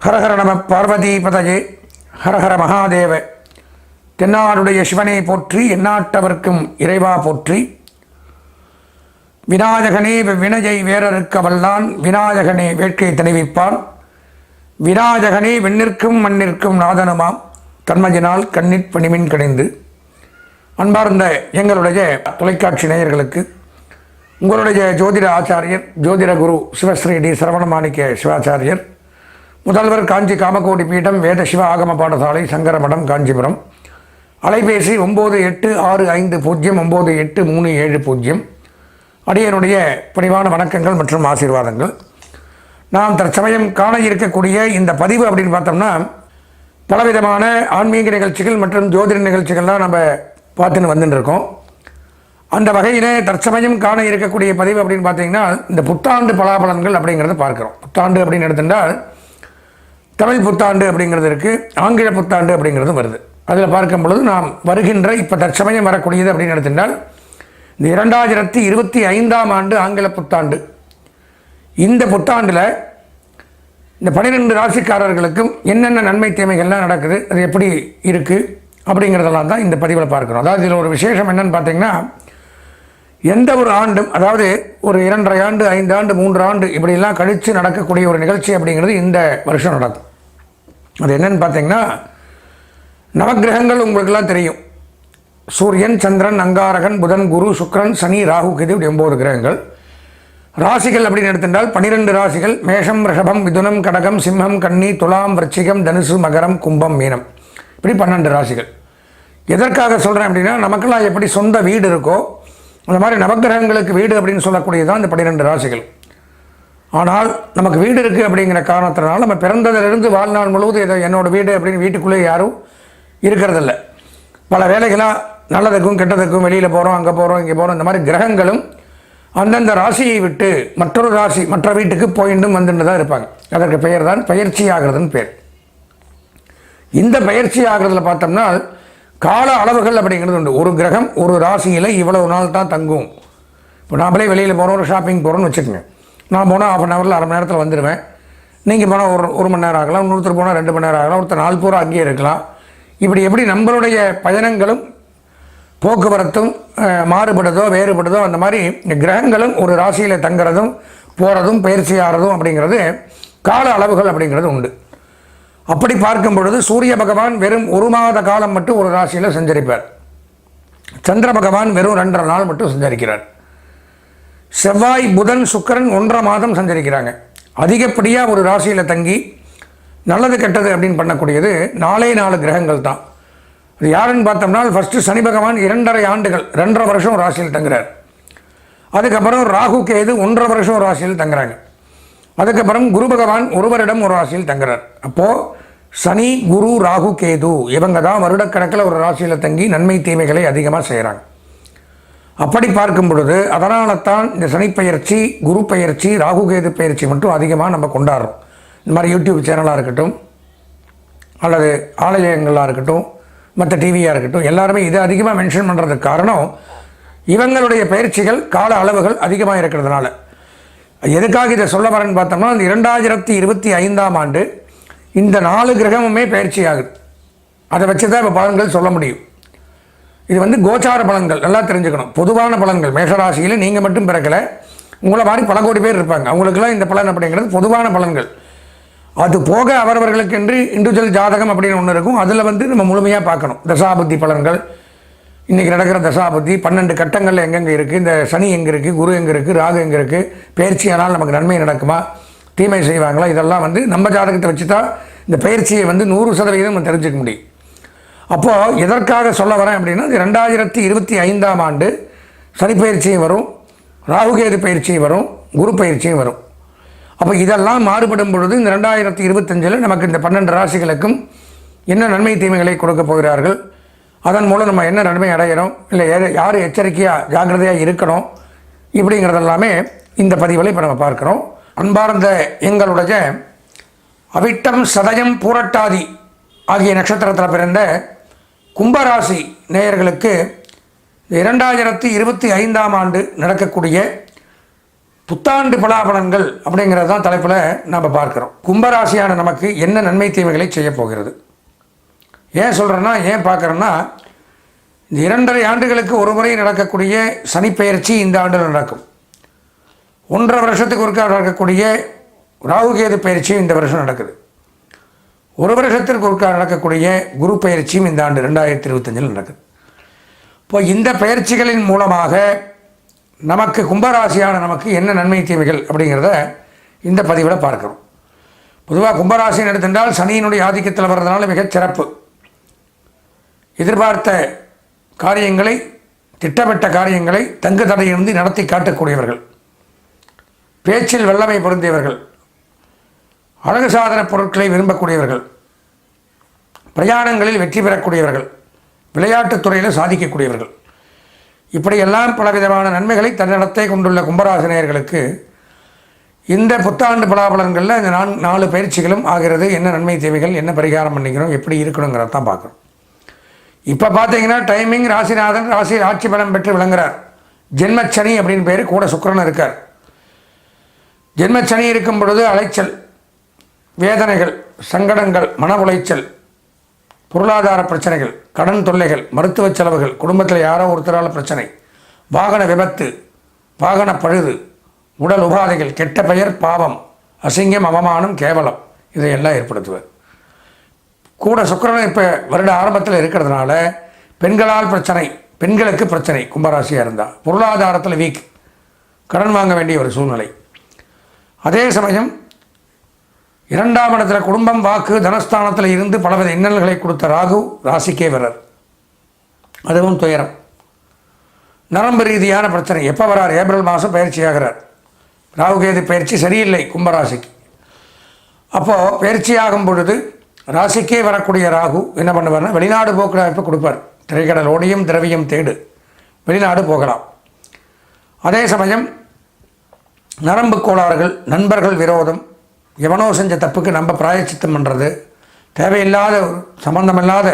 ஹரஹர நம பார்வதி பதஜே ஹரஹர மகாதேவ. தென்னாடுடைய சிவனை போற்றி, எந்நாட்டவர்க்கும் இறைவா போற்றி. விநாயகனே வினையை வேறறுக்க வல்லான், விநாயகனே வேட்கை தணிவிப்பான், விநாயகனே விண்ணிற்கும் மண்ணிற்கும் நாதனுமாம், தன்மையினால் கண்ணிற் பணிமின் கணிந்து. அன்பார்ந்த எங்களுடைய தொலைக்காட்சி நேயர்களுக்கு உங்களுடைய ஜோதிட ஆச்சாரியர் ஜோதிட குரு சிவஸ்ரீ டி சரவணமாணிக்க சிவாச்சாரியர், முதல்வர் காஞ்சி காமகோடி பீடம் வேத சிவ ஆகம பாடசாலை சங்கரமடம் காஞ்சிபுரம். அலைபேசி 98509837. அடியனுடைய பணிவான வணக்கங்கள் மற்றும் ஆசீர்வாதங்கள். நாம் தற்சமயம் காண இருக்கக்கூடிய இந்த பதிவு அப்படின்னு பார்த்தோம்னா, பலவிதமான ஆன்மீக நிகழ்ச்சிகள் மற்றும் ஜோதிட நிகழ்ச்சிகள்லாம் நம்ம பார்த்துன்னு வந்துட்டு இருக்கோம். அந்த வகையில் தற்சமயம் காண இருக்கக்கூடிய பதிவு அப்படின்னு பார்த்தீங்கன்னா, இந்த புத்தாண்டு பலாபலன்கள் அப்படிங்கிறத பார்க்குறோம். புத்தாண்டு அப்படின்னு எடுத்துட்டால் தமிழ் புத்தாண்டு அப்படிங்கிறது இருக்குது, ஆங்கில புத்தாண்டு அப்படிங்கிறதும் வருது. அதில் பார்க்கும் பொழுது நாம் வருகின்ற இப்போ தற்சமயம் வரக்கூடியது அப்படின்னு எடுத்துட்டால் இந்த 2025ஆம் ஆண்டு ஆங்கில புத்தாண்டு. இந்த புத்தாண்டில் இந்த 12 ராசிக்காரர்களுக்கும் என்னென்ன நன்மை தீமைகள்லாம் நடக்குது, அது எப்படி இருக்குது அப்படிங்கிறதெல்லாம் தான் இந்த பதிவில் பார்க்குறோம். அதாவது இதில் ஒரு விசேஷம் என்னென்னு பார்த்தீங்கன்னா, எந்த ஒரு ஆண்டும், அதாவது ஒரு 2.5 ஆண்டு 5 ஆண்டு 3 ஆண்டு இப்படிலாம் கழித்து நடக்கக்கூடிய ஒரு நிகழ்ச்சி அப்படிங்கிறது இந்த வருஷம் நடக்கும். அது என்னென்னு பார்த்தீங்கன்னா, நவக்கிரகங்கள் உங்களுக்கெல்லாம் தெரியும். சூரியன், சந்திரன், அங்காரகன், புதன், குரு, சுக்கிரன், சனி, ராகு, கேது, 9 கிரகங்கள். ராசிகள் அப்படின்னு எடுத்துட்டால் 12 ராசிகள்: மேஷம், ரிஷபம், மிதுனம், கடகம், சிம்மம், கன்னி, துலாம், விருச்சிகம், தனுசு, மகரம், கும்பம், மீனம். இப்படி 12 ராசிகள். எதற்காக சொல்கிறேன் அப்படின்னா, நமக்கெல்லாம் எப்படி சொந்த வீடு இருக்கோ அந்த மாதிரி நவக்கிரகங்களுக்கு வீடு அப்படின்னு சொல்லக்கூடியதான் இந்த 12 ராசிகள். ஆனால் நமக்கு வீடு இருக்குது அப்படிங்கிற காரணத்தினால நம்ம பிறந்ததிலிருந்து வாழ்நாள் முழுவதும் ஏதோ என்னோடய வீடு அப்படின்னு வீட்டுக்குள்ளே யாரும் இருக்கிறதில்ல. பல வேலைகளாக நல்லதுக்கும் கெட்டதுக்கும் வெளியில் போகிறோம், அங்கே போகிறோம், இங்கே போகிறோம். இந்த மாதிரி கிரகங்களும் அந்தந்த ராசியை விட்டு மற்றொரு ராசி மற்ற வீட்டுக்கு போயிட்டும் வந்துட்டு தான் இருப்பாங்க. அதற்கு பெயர் தான் பயிற்சி ஆகிறதுன்னு பேர். இந்த பயிற்சி ஆகிறதுல பார்த்தோம்னா கால அளவுகள் அப்படிங்கிறது உண்டு. ஒரு கிரகம் ஒரு ராசியில் இவ்வளவு நாள் தான் தங்கும். இப்போ நாமளே வெளியில் போகிறோம், ஒரு ஷாப்பிங் போகிறோன்னு வச்சுக்கோங்க. நான் போனால் 1/2 ஹவரில் 1/2 மணி நேரத்தில் வந்துடுவேன். நீங்கள் போனால் ஒரு மணி நேரம் ஆகலாம், இன்னொருத்தர் போனால் 2 மணி நேரம் ஆகலாம், ஒருத்தர் நாள் பூரா அங்கேயே இருக்கலாம். இப்படி எப்படி நம்மளுடைய பயணங்களும் போக்குவரத்தும் மாறுபடுதோ வேறுபடுதோ, அந்த மாதிரி கிரகங்களும் ஒரு ராசியில் தங்குறதும் போகிறதும் பயிற்சி ஆகிறதும் அப்படிங்கிறது கால அளவுகள் அப்படிங்கிறது உண்டு. அப்படி பார்க்கும் பொழுது சூரிய பகவான் வெறும் 1 மாத காலம் மட்டும் ஒரு ராசியில் சஞ்சரிப்பார். சந்திர பகவான் வெறும் 2.5 நாள் மட்டும் சஞ்சரிக்கிறார். செவ்வாய், புதன், சுக்கிரன் 1.5 மாதம் சஞ்சரிக்கிறாங்க. அதிகப்படியாக ஒரு ராசியில் தங்கி நல்லது கெட்டது அப்படின்னு பண்ணக்கூடியது 4 கிரகங்கள் தான். அது யாருன்னு பார்த்தோம்னா, ஃபஸ்ட்டு சனி பகவான் 2.5 ஆண்டுகள் 2.5 வருஷம் ராசியில் தங்குறார். அதுக்கப்புறம் ராகு, கேது 1.5 வருஷம் ராசியில் தங்குறாங்க. அதுக்கப்புறம் குரு பகவான் 1 வருடம் ஒரு ராசியில் தங்குறார். அப்போது சனி, குரு, ராகு, கேது இவங்க தான் வருடக்கணக்கில் ஒரு ராசியில் தங்கி நன்மை தீமைகளை அதிகமாக செய்கிறாங்க. அப்படி பார்க்கும் பொழுது அதனால தான் இந்த சனி பயிற்சி, குரு பயிற்சி, ராகு கேது பயிற்சி மட்டும் அதிகமாக நம்ம கொண்டாடுறோம். இந்த மாதிரி யூடியூப் சேனலாக இருக்கட்டும், அல்லது ஆலயங்களாக இருக்கட்டும், மற்ற டிவியாக இருக்கட்டும், எல்லாருமே இதை அதிகமாக மென்ஷன் பண்ணுறதுக்கு காரணம் இவங்களுடைய பயிற்சிகள் கால அளவுகள் அதிகமாக இருக்கிறதுனால. எதுக்காக இதை சொல்ல வரேன்னு பார்த்தோம்னா, இந்த 2025ஆம் ஆண்டு இந்த 4 கிரகமுமே பயிற்சி ஆகுது. அதை வச்சு தான் இப்போ பலன்கள் சொல்ல முடியும். இது கோச்சார பலன்கள், நல்லா தெரிஞ்சுக்கணும். பொதுவான பலன்கள், மேஷராசியில் நீங்கள் மட்டும் பிறக்கலை, உங்களை மாதிரி பல கோடி பேர் இருப்பாங்க. அவங்களுக்கெல்லாம் இந்த பலன் அப்படிங்கிறது பொதுவான பலன்கள். அது போக அவரவர்களுக்கு என்று இண்டிவிஜுவல் ஜாதகம் அப்படின்னு ஒன்று இருக்கும். அதில் நம்ம முழுமையாக பார்க்கணும். தசாபுத்தி பலன்கள், இன்றைக்கி நடக்கிற தசாபுத்தி 12 கட்டங்களில் எங்கெங்கே இருக்குது, இந்த சனி எங்கே இருக்குது, குரு எங்கே இருக்குது, ராகு எங்கே இருக்குது, பயிற்சியானால் நமக்கு நன்மை நடக்குமா, தீமை செய்வாங்களா, இதெல்லாம் நம்ம ஜாதகத்தை வச்சு தான் இந்த பயிற்சியை 100% நம்ம தெரிஞ்சுக்க முடியும். அப்போது எதற்காக சொல்ல வரேன் அப்படின்னா, 2025ஆம் ஆண்டு சனி பயிற்சியும் வரும், ராகுகேது பயிற்சியும் வரும், குரு பயிற்சியும் வரும். அப்போ இதெல்லாம் மாறுபடும் பொழுது இந்த 2025 நமக்கு இந்த 12 ராசிகளுக்கும் என்ன நன்மை தீமைகளை கொடுக்க போகிறார்கள், அதன் மூலம் நம்ம என்ன நன்மை அடைகிறோம், இல்லை யார் எச்சரிக்கையாக ஜாக்கிரதையாக இருக்கணும், இப்படிங்கிறதெல்லாமே இந்த பதிவில் இப்போ நம்ம பார்க்குறோம். அன்பார்ந்த எங்களுடைய அவிட்டம், சதயம், பூரட்டாதி ஆகிய நட்சத்திரத்தில் பிறந்த கும்பராசி நேயர்களுக்கு 2025ஆம் ஆண்டு நடக்கக்கூடிய புத்தாண்டு பலாபலன்கள் அப்படிங்கிறது தான் தலைப்பில் நாம் பார்க்குறோம். கும்பராசியான நமக்கு என்ன நன்மை தீமைகளை செய்ய போகிறது. ஏன் சொல்கிறேன்னா, ஏன் பார்க்குறேன்னா, இந்த 2.5 ஆண்டுகளுக்கு ஒரு முறை நடக்கக்கூடிய சனிப்பெயர்ச்சி இந்த ஆண்டில் நடக்கும். 1.5 வருஷத்துக்கு ஒருக்கா நடக்கக்கூடிய ராகுகேது பயிற்சியும் இந்த வருஷம் நடக்குது. 1 வருஷத்திற்கு ஒருக்கா நடக்கக்கூடிய குரு பயிற்சியும் இந்த ஆண்டு 2025 நடக்குது. இப்போ இந்த பயிற்சிகளின் மூலமாக நமக்கு கும்பராசியான நமக்கு என்ன நன்மை தீமைகள் அப்படிங்கிறத இந்த பதிவில் பார்க்குறோம். பொதுவாக கும்பராசின்னு எடுத்துட்டால் சனியினுடைய ஆதிக்கத்தில் வர்றதுனால மிகச் சிறப்பு. எதிர்பார்த்த காரியங்களை, திட்டமிட்ட காரியங்களை தங்கு தடையின்றி நடத்தி காட்டக்கூடியவர்கள், பேச்சில் வல்லமை பொருந்தியவர்கள், அழகு சாதன பொருட்களை விரும்பக்கூடியவர்கள், பிரயாணங்களில் வெற்றி பெறக்கூடியவர்கள், விளையாட்டுத் துறையில் சாதிக்கக்கூடியவர்கள், இப்படியெல்லாம் பலவிதமான நன்மைகளை தன்னடத்தை கொண்டுள்ள கும்பராசினியர்களுக்கு இந்த புத்தாண்டு பலாபலன்களில் இந்த 4 பயிற்சிகளும் ஆகிறது. என்ன நன்மை தேவைகள், என்ன பரிகாரம் பண்ணிக்கிறோம், எப்படி இருக்கணுங்கிறத தான் பார்க்குறோம். இப்போ பார்த்தீங்கன்னா டைமிங் ராசிநாதன் ராசியில் ஆட்சி பலம் பெற்று விளங்குறார். ஜென்மச்சனி அப்படின்னு பேர், கூட சுக்கிரன் இருக்கார். ஜென்மச்சனி இருக்கும் பொழுது அலைச்சல், வேதனைகள், சங்கடங்கள், மன உளைச்சல், பொருளாதார பிரச்சனைகள், கடன் தொல்லைகள், மருத்துவ செலவுகள், குடும்பத்தில் யாரோ ஒருத்தரால் பிரச்சனை, வாகன விபத்து, வாகன பழுது, உடல் உபாதைகள், கெட்ட பெயர், பாவம், அசிங்கம், அவமானம், கேவலம், இதையெல்லாம் ஏற்படுத்துவார். கூட சுக்கிரன் இப்போ வருட ஆரம்பத்தில் இருக்கிறதுனால பெண்களால் பிரச்சனை, பெண்களுக்கு பிரச்சனை. கும்பராசியாக இருந்தால் பொருளாதாரத்தில் வீக், கடன் வாங்க வேண்டிய ஒரு சூழ்நிலை. அதே சமயம் 2ஆம் இடத்துல குடும்பம், வாக்கு, தனஸ்தானத்தில் இருந்து பலவித இன்னல்களை கொடுத்த ராகு ராசிக்கே வரார். அதுவும் துயரம். நரம்பு ரீதியான பிரச்சனை. எப்போ வரார்? ஏப்ரல் மாதம் பயிற்சியாகிறார். ராகுகேது பயிற்சி சரியில்லை கும்பராசிக்கு. அப்போது பயிற்சியாகும் பொழுது ராசிக்கே வரக்கூடிய ராகு என்ன பண்ணுவார்னா, வெளிநாடு போக்குற வாய்ப்பு கொடுப்பார். திரைக்கடல் ஓடியும் திரவியம் தேடு, வெளிநாடு போகலாம். அதே சமயம் நரம்பு கோளாறுகள், நண்பர்கள் விரோதம், எவனோ செஞ்ச தப்புக்கு நம்ம பிராயச்சித்தம் பண்ணுறது, தேவையில்லாத சம்பந்தமில்லாத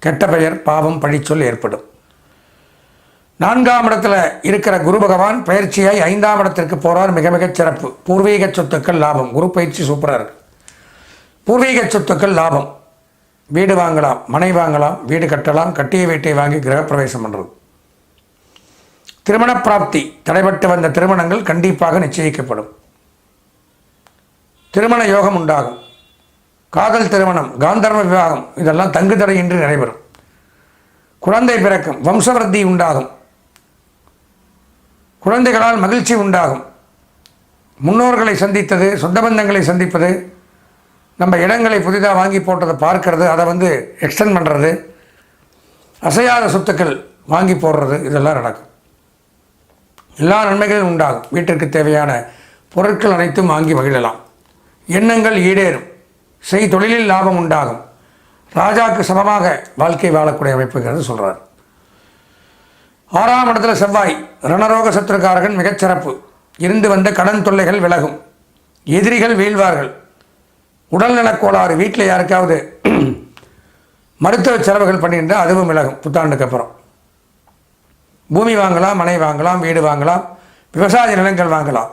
கெட்ட பெயர், பாவம், பழிச்சொல் ஏற்படும். 4ஆம் இடத்துல இருக்கிற குரு பகவான் பயிற்சியாய் 5ஆம் இடத்திற்கு போகிறார். மிக மிகச் சிறப்பு. பூர்வீக சொத்துக்கள் லாபம். குரு பயிற்சி சூப்பராக இருக்குது. பூர்வீக சொத்துக்கள் லாபம். வீடு வாங்கலாம், மனை வாங்கலாம், வீடு கட்டலாம், கட்டிய வீட்டை வாங்கி கிரகப்பிரவேசம் பண்ணுறது. திருமண பிராப்தி, தடைபட்டு வந்த திருமணங்கள் கண்டிப்பாக நிச்சயிக்கப்படும். திருமண யோகம் உண்டாகும். காதல் திருமணம், காந்தர்வ விவாகம், இதெல்லாம் தங்கு தடையின்றி நடைபெறும். குழந்தை பிறக்கும், வம்சவருத்தி உண்டாகும், குழந்தைகளால் மகிழ்ச்சி உண்டாகும். முன்னோர்களை சந்தித்தது, சொந்த பந்தங்களை சந்திப்பது, நம்ம இடங்களை புதிதாக வாங்கி போட்டதை பார்க்கறது, அதை எக்ஸ்டெண்ட் பண்ணுறது, அசையாத சொத்துக்கள் வாங்கி போடுறது, இதெல்லாம் நடக்கும். எல்லா நன்மைகளும் உண்டாகும். வீட்டிற்கு தேவையான பொருட்கள் அனைத்தும் வாங்கி மகிழலாம். எண்ணங்கள் ஈடேறும். செய் தொழிலில் லாபம் உண்டாகும். ராஜாவுக்கு சமமாக வாழ்க்கை வாழக்கூடிய அமைப்புங்கிறது சொல்கிறார். 6ஆம் இடத்துல செவ்வாய், ரணரோக சத்துருக்காரகன், மிகச்சிறப்பு. இருந்து வந்த கடன் தொல்லைகள் விலகும். எதிரிகள் வீழ்வார்கள். உடல்நலக் கோளாறு, வீட்டில் யாருக்காவது மருத்துவ செலவுகள் பண்ணியிருந்தால் அதுவும் விலகும். புத்தாண்டுக்கு அப்புறம் பூமி வாங்கலாம், மனை வாங்கலாம், வீடு வாங்கலாம், விவசாய நிலங்கள் வாங்கலாம்.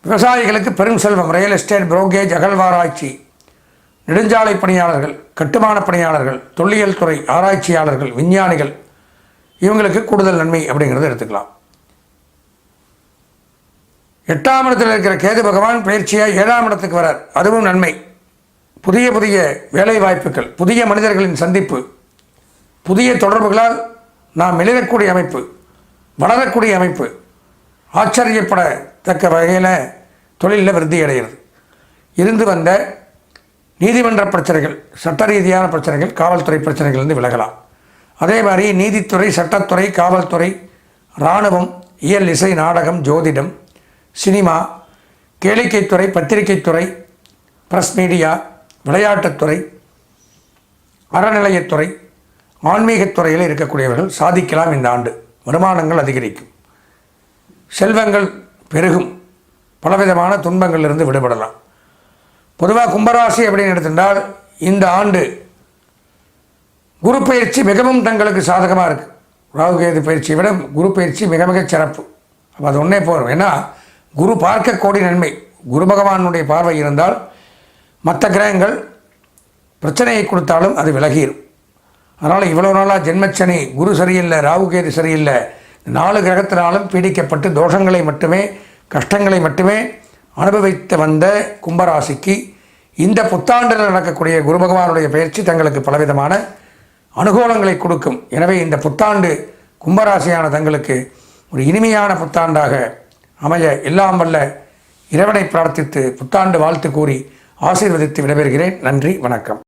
விவசாயிகளுக்கு பெரும் செல்வம். ரியல் எஸ்டேட், புரோக்கேஜ், அகழ்வாராய்ச்சி, நெடுஞ்சாலை பணியாளர்கள், கட்டுமான பணியாளர்கள், தொல்லியல் துறை ஆராய்ச்சியாளர்கள், விஞ்ஞானிகள், இவங்களுக்கு கூடுதல் நன்மை அப்படிங்கிறத எடுத்துக்கலாம். 8ஆம் இடத்தில் இருக்கிற கேது பகவான் பயிற்சியாக 7ஆம் இடத்துக்கு வரார். அதுவும் நன்மை. புதிய புதிய வேலை வாய்ப்புகள், புதிய மனிதர்களின் சந்திப்பு, புதிய தொடர்புகளால் நாம் மெளிரக்கூடிய அமைப்பு, வளரக்கூடிய அமைப்பு, ஆச்சரியப்படத்தக்க வகையில் தொழிலில் விருத்தி அடைகிறது. இருந்து வந்த நீதிமன்ற பிரச்சனைகள், சட்ட ரீதியான பிரச்சனைகள், காவல்துறை பிரச்சனைகள்லேருந்து விலகலாம். அதே மாதிரி நீதித்துறை, சட்டத்துறை, காவல்துறை, இராணுவம், இயல், இசை, நாடகம், ஜோதிடம், சினிமா, கேளிக்கைத்துறை, பத்திரிகைத்துறை, பிரஸ் மீடியா, விளையாட்டுத்துறை, அறநிலையத்துறை, ஆன்மீகத்துறையில் இருக்கக்கூடியவர்கள் சாதிக்கலாம். இந்த ஆண்டு வருமானங்கள் அதிகரிக்கும், செல்வங்கள் பெருகும், பலவிதமான துன்பங்களிலிருந்து விடுபடலாம். பொதுவாக கும்பராசி அப்படின்னு எடுத்துட்டால் இந்த ஆண்டு குரு பயிற்சி மிகவும் தங்களுக்கு சாதகமாக இருக்குது. ராகுகேது பயிற்சியை விட குரு பயிற்சி மிக மிக சிறப்பு. அப்போ அது ஒன்றே போகும். ஏன்னா குரு பார்க்க கோடி நன்மை. குரு பகவானுடைய பார்வை இருந்தால் மற்ற கிரகங்கள் பிரச்சனையை கொடுத்தாலும் அது விலகிடும். அதனால் இவ்வளோ நாளாக ஜென்மச்சனி, குரு சரியில்லை, ராகுகேது சரியில்லை, 4 கிரகத்தினாலும் பீடிக்கப்பட்டு தோஷங்களை மட்டுமே, கஷ்டங்களை மட்டுமே அனுபவித்து வந்த கும்பராசிக்கு இந்த புத்தாண்டில் நடக்கக்கூடிய குரு பகவானுடைய பயிற்சி தங்களுக்கு பலவிதமான அனுகூலங்களை கொடுக்கும். எனவே இந்த புத்தாண்டு கும்பராசியான தங்களுக்கு ஒரு இனிமையான புத்தாண்டாக அமைய எல்லாம் வல்ல இறைவனை பிரார்த்தித்து புத்தாண்டு வாழ்த்து கூறி ஆசீர்வதித்து விடைபெறுகிறேன். நன்றி, வணக்கம்.